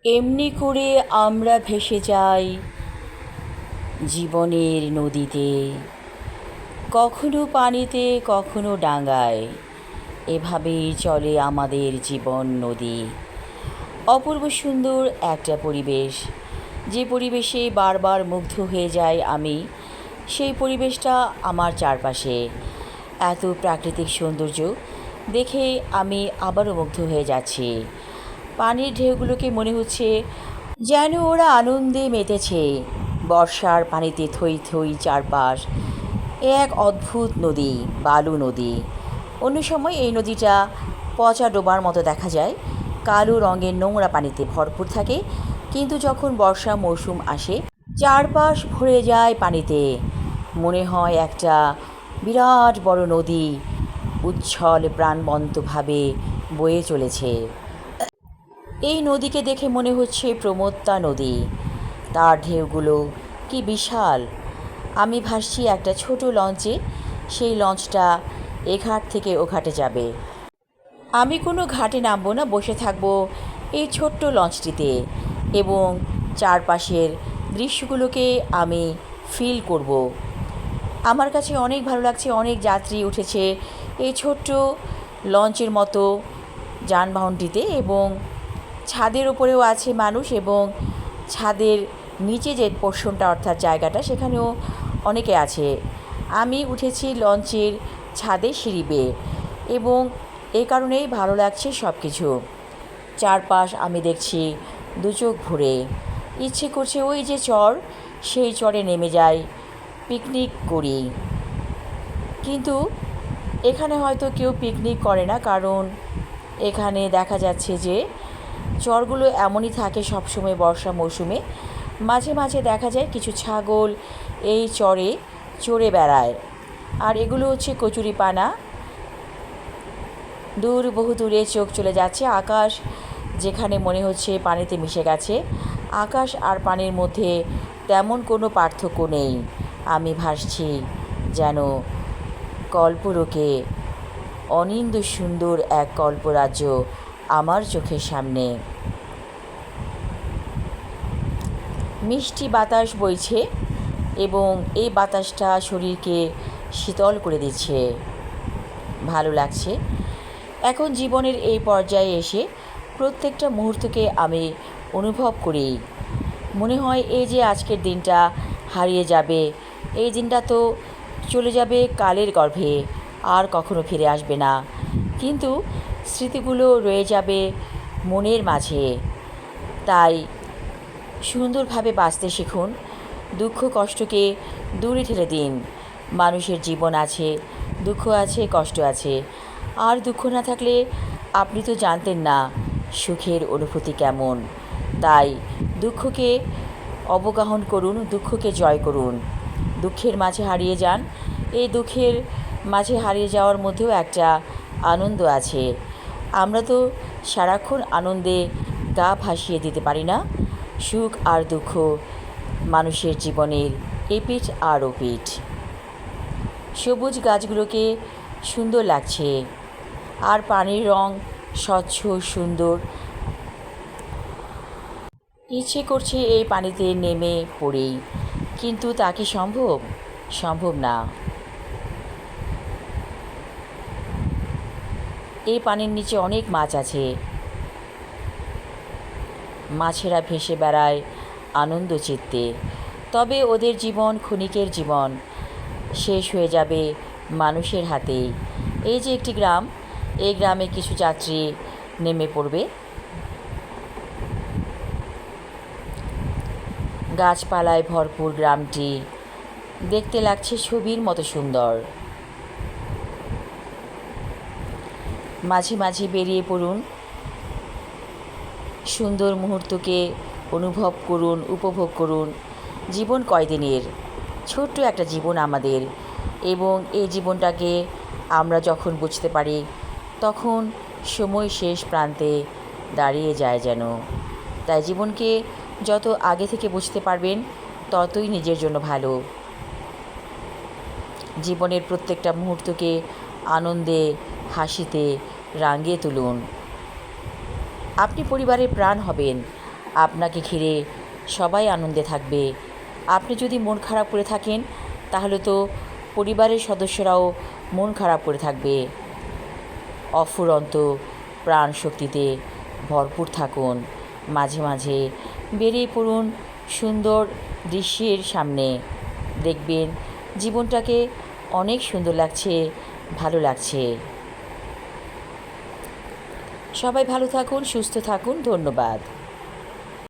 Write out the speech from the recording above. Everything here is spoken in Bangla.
এমনি করে আমরা ভেসে যাই জীবনের নদীতে, কখনো পানিতে কখনো ডাঙায়। এভাবেই চলে আমাদের জীবন নদী। অপূর্ব সুন্দর একটা পরিবেশ, যে পরিবেশে বারবার মুগ্ধ হয়ে যাই আমি। সেই পরিবেশটা আমার চারপাশে, এত প্রাকৃতিক সৌন্দর্য দেখে আমি আবারও মুগ্ধ হয়ে যাচ্ছি। পানির ঢেউগুলোকে মনে হচ্ছে যেন ওরা আনন্দে মেতেছে। বর্ষার পানিতে থই থই চারপাশ। এ এক অদ্ভুত নদী, বালু নদী। অন্য সময় এই নদীটা পচা ডোবার মতো দেখা যায়, কালো রঙের নোংরা পানিতে ভরপুর থাকে। কিন্তু যখন বর্ষা মৌসুম আসে, চারপাশ ভরে যায় পানিতে। মনে হয় একটা বিরাট বড় নদী উচ্ছল প্রাণবন্তভাবে বয়ে চলেছে। এই নদীকে দেখে মনে হচ্ছে প্রমত্তা নদী। তার ঢেউগুলো কি বিশাল! আমি ভাসছি একটা ছোট লঞ্চে। সেই লঞ্চটা এ ঘাট থেকে ও ঘাটে যাবে। আমি কোনো ঘাটে নামবো না, বসে থাকবো এই ছোট্ট লঞ্চটিতে এবং চারপাশের দৃশ্যগুলোকে আমি ফিল করব। আমার কাছে অনেক ভালো লাগছে। অনেক যাত্রী উঠেছে এই ছোট্ট লঞ্চের মতো যানবাহনটিতে, এবং ছাদের ওপরেও আছে মানুষ, এবং ছাদের নিচে যে পোর্শনটা অর্থাৎ জায়গাটা, সেখানেও অনেকে আছে। আমি উঠেছি লঞ্চের ছাদে সিঁড়ি বেয়ে, এবং এই কারণেই ভালো লাগছে সব কিছু। চারপাশ আমি দেখছি দু চোখ ভরে। ইচ্ছে করছে ওই যে চর, সেই চরে নেমে যাই, পিকনিক করি। কিন্তু এখানে হয়তো কেউ পিকনিক করে না, কারণ এখানে দেখা যাচ্ছে যে চরগুলো এমনই থাকে সবসময় বর্ষা মৌসুমে। মাঝে মাঝে দেখা যায় কিছু ছাগল এই চরে চড়ে বেড়ায়, আর এগুলো হচ্ছে কচুরিপানা। দূর বহু দূরে চোখ চলে যাচ্ছে, আকাশ যেখানে মনে হচ্ছে পানিতে মিশে গেছে। আকাশ আর পানির মধ্যে তেমন কোনো পার্থক্য নেই। আমি ভাসছি যেন কল্পলোকে। অনিন্দ্য সুন্দর এক কল্পরাজ্য আমার চোখের সামনে। মিষ্টি বাতাস বইছে, এবং এই বাতাসটা শরীরকে শীতল করে দিচ্ছে। ভালো লাগছে। এখন জীবনের এই পর্যায়ে এসে প্রত্যেকটা মুহূর্তকে আমি অনুভব করি। মনে হয় এই যে আজকের দিনটা হারিয়ে যাবে, এই দিনটা তো চলে যাবে কালের গর্ভে, আর কখনো ফিরে আসবে না। কিন্তু স্মৃতিগুলো রয়ে যাবে মনের মাঝে। তাই সুন্দরভাবে বাঁচতে শিখুন। দুঃখ কষ্টকে দূরে ঠেলে দিন। মানুষের জীবন আছে, দুঃখ আছে, কষ্ট আছে। আর দুঃখ না থাকলে আপনি তো জানতেন না সুখের অনুভূতি কেমন। তাই দুঃখকে অবগাহন করুন, দুঃখকে জয় করুন, দুঃখের মাঝে হারিয়ে যান। এই দুঃখের মাঝে হারিয়ে যাওয়ার মধ্যেও একটা আনন্দ আছে। আমরা তো সারাক্ষণ আনন্দে গা ভাসিয়ে দিতে পারি না। সুখ আর দুঃখ মানুষের জীবনের এপিঠ আর ওপিঠ। সবুজ গাছগুলোকে সুন্দর লাগছে, আর পানির রং স্বচ্ছ সুন্দর। ইচ্ছে করছে এই পানিতে নেমে পড়ি, কিন্তু তা কি সম্ভব? সম্ভব না। এই পানির নিচে অনেক মাছ আছে। মাছেরা ভেসে বেড়ায় আনন্দ চিত্তে। তবে ওদের জীবন ক্ষণিকের জীবন, শেষ হয়ে যাবে মানুষের হাতেই। এই যে একটি গ্রাম, এই গ্রামে কিছু যাত্রী নেমে পড়বে। গাছপালায় ভরপুর গ্রামটি দেখতে লাগছে ছবির মতো সুন্দর। মাঝে মাঝে বেরিয়ে পড়ুন, সুন্দর মুহূর্তকে অনুভব করুন, উপভোগ করুন। জীবন কয়দিনের, ছোট্ট একটা জীবন আমাদের, এবং এই জীবনটাকে আমরা যখন বুঝতে পারি, তখন সময় শেষ প্রান্তে দাঁড়িয়ে যায় যেন। তাই জীবনকে যত আগে থেকে বুঝতে পারবেন, ততই নিজের জন্য ভালো। জীবনের প্রত্যেকটা মুহূর্তকে আনন্দে, হাসিতে রাঙিয়ে তুলুন। আপনি পরিবারের প্রাণ হবেন, আপনাকে ঘিরে সবাই আনন্দে থাকবে। আপনি যদি মন খারাপ করে থাকেন তাহলে তো পরিবারের সদস্যরাও মন খারাপ করে থাকবে। অফুরন্ত প্রাণ শক্তিতে ভরপুর থাকুন। মাঝে মাঝে বেরিয়ে পড়ুন সুন্দর দৃশ্যের সামনে। দেখবেন জীবনটাকে অনেক সুন্দর লাগছে, ভালো লাগছে। সবাই ভালো থাকুন, সুস্থ থাকুন। ধন্যবাদ।